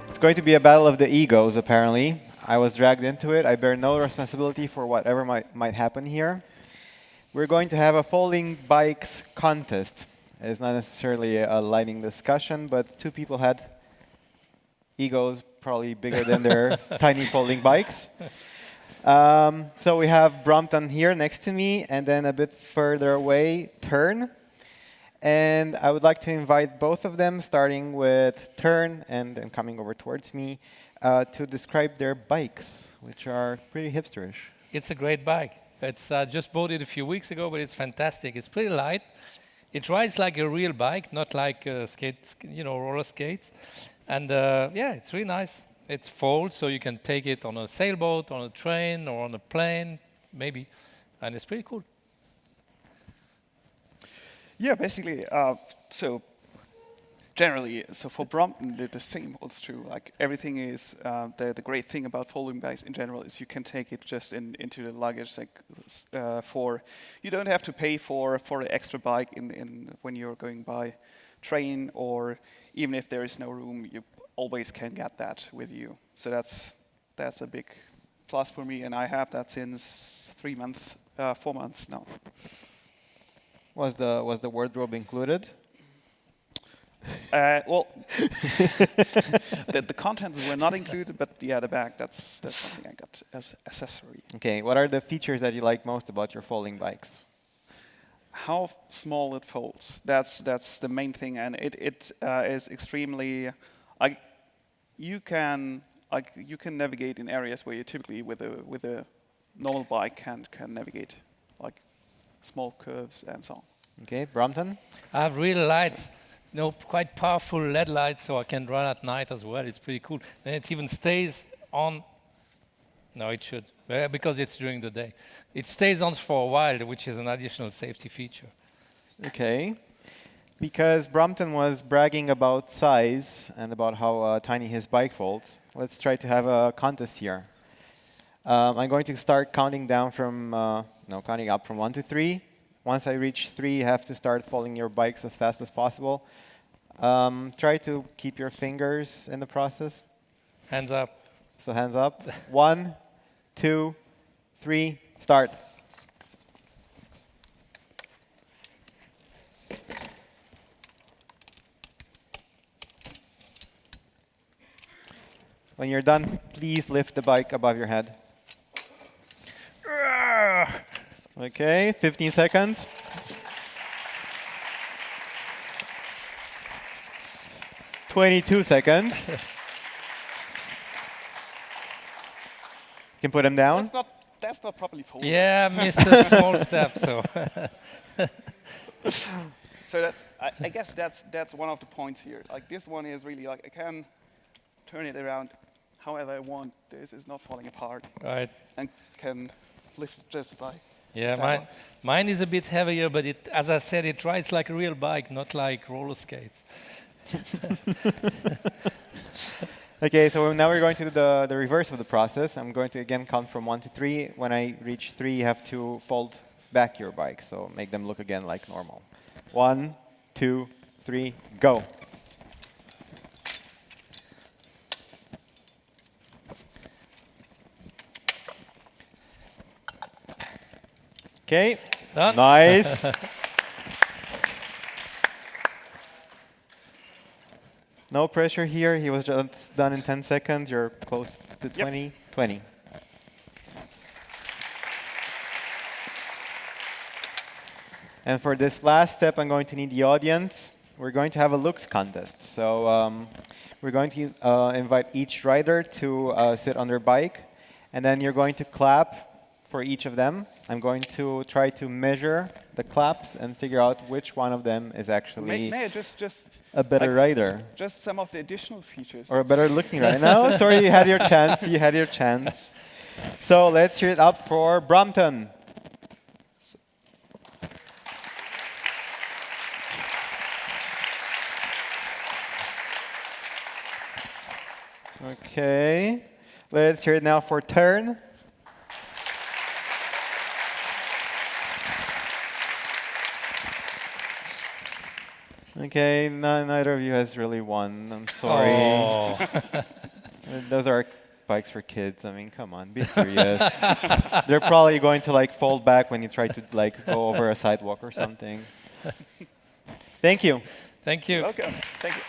It's going to be a battle of the egos, apparently. I was dragged into it. I bear no responsibility for whatever might happen here. We're going to have a folding bikes contest. It's not necessarily a lightning discussion, but two people had egos probably bigger than their tiny folding bikes. So we have Brompton here next to me, and then a bit further away, Turn. And I would like to invite both of them, starting with Turn and then coming over towards me, to describe their bikes, which are pretty hipsterish. It's a great bike. It's just bought it a few weeks ago, but it's fantastic. It's pretty light. It rides like a real bike, not like skates, roller skates. And yeah, it's really nice. It's folds, so you can take it on a sailboat, on a train, or on a plane, maybe. And it's pretty cool. Yeah, basically, so generally, so for Brompton, the same holds true. Like everything is, the great thing about folding bikes in general is you can take it just into the luggage. Like you don't have to pay for an extra bike when you're going by train, or even if there is no room, you always can get that with you. So that's a big plus for me, and I have that since 4 months now. Was the wardrobe included? Well, the contents were not included, but yeah, the bag, that's something I got as accessory. Okay, what are the features that you like most about your folding bikes? How small it folds. That's the main thing, and it is extremely. You can navigate in areas where you typically with a normal bike can navigate, like small curves and so on. Okay, Brompton? I have real lights, quite powerful LED lights, so I can run at night as well. It's pretty cool. And it even stays on. No, it should, because it's during the day. It stays on for a while, which is an additional safety feature. Okay. Because Brompton was bragging about size and about how tiny his bike folds, let's try to have a contest here. I'm going to start counting down counting up from 1 to 3. Once I reach 3, you have to start folding your bikes as fast as possible. Try to keep your fingers in the process. Hands up. So hands up. 1, 2, 3, start. When you're done, please lift the bike above your head. Okay, 15 seconds. "22 seconds. You can put them down. That's not properly folded. Yeah, missed a small step. So. So I guess that's one of the points here. Like this one is really like I can turn it around however I want. This is not falling apart. Right. And can lift it just by. Yeah, mine is a bit heavier, but as I said, it rides like a real bike, not like roller skates. Okay, so now we're going to do the reverse of the process. I'm going to again count from 1 to 3. When I reach 3, you have to fold back your bike, so make them look again like normal. 1, 2, 3, go. Okay, done. Nice. No pressure here. He was just done in 10 seconds. You're close to 20. Yep. 20. And for this last step, I'm going to need the audience. We're going to have a looks contest. So we're going to invite each rider to sit on their bike. And then you're going to clap for each of them. I'm going to try to measure the claps and figure out which one of them is actually just a better rider. Just some of the additional features. Or a better looking rider. No, sorry, you had your chance. You had your chance. So let's hear it up for Brompton. Okay. Let's hear it now for turn. Okay, neither of you has really won. I'm sorry. Oh. Those are bikes for kids. I mean, come on, be serious. They're probably going to like fold back when you try to like go over a sidewalk or something. Thank you. Thank you. Welcome. Thank you.